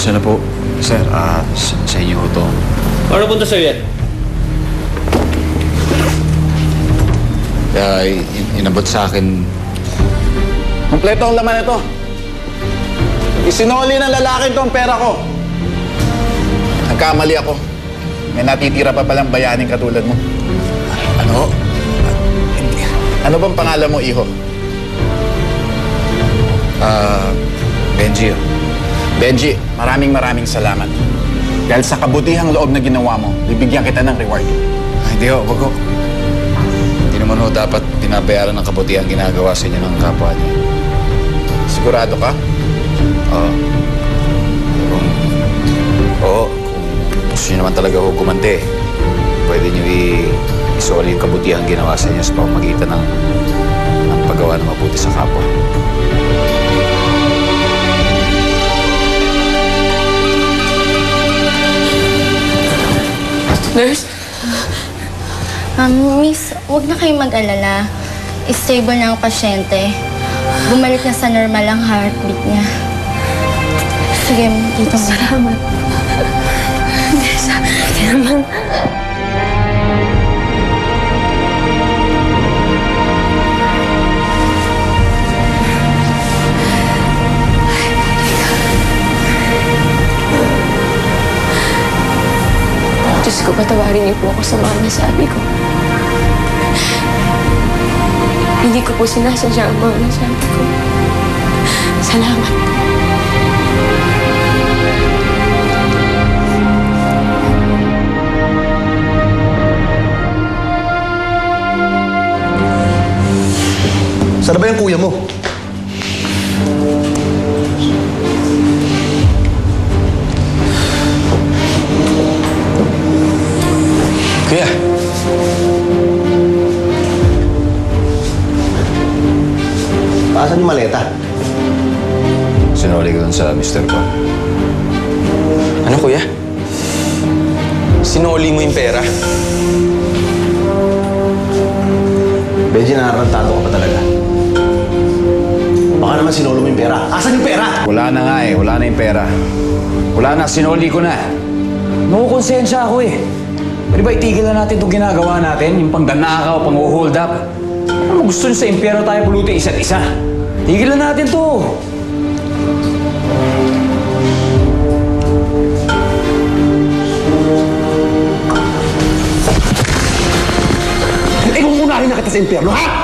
Sana po, sir, sa inyo ho to. Ano punta sa'yo yan? Kaya inabot sa akin. Kompleto ang laman ito. Isinoli ng lalaki ito ang pera ko. Nagkamali ako. May natitira pa palang bayaning katulad mo. Ano? Ano bang pangalan mo, iho? Benji. Benji, maraming salamat. Dahil sa kabutihang loob na ginawa mo, bibigyan kita ng reward. Hindi ho, wag ho. Hindi naman ho dapat binabayaran ng kabutihan ginagawa sa inyo ng kapwa niyo. Sigurado ka? Oo. Kung gusto niyo naman talaga ho gumante, pwede niyo isoli yung kabutihan ginawa sa inyo sa pamamagitan ng paggawa ng mabuti sa kapwa. Nurse? Miss, huwag na kayong mag-alala. Stable na ang pasyente. Bumalik na sa normal ang heartbeat niya. Sige, dito mo. Salamat. Hindi naman. Diyos ko, patawarin niyo po ako sa mga nasabi ko. Hindi ko po sinasadya ang mga nasabi ko. Salamat. Saan ba yung kuya mo? Kuya. Paasan yung maleta? Sinuli ko dun sa Mr. ko. Ano, kuya? Sinoli mo yung pera? Benji, narantado ka pa talaga. Baka naman sinolo mo yung pera. Asan yung pera? Wala na nga eh. Wala na yung pera. Wala na. Sinuli ko na. Nakukonsensya ako eh. Pwede ba itigil na natin itong ginagawa natin? Yung pangganakaw, pang-hold up. Ano gusto nyo sa impyerno tayo pulutin isa't isa? Tigil na natin to. Eh, kung unahin na kita sa impyerno, ha?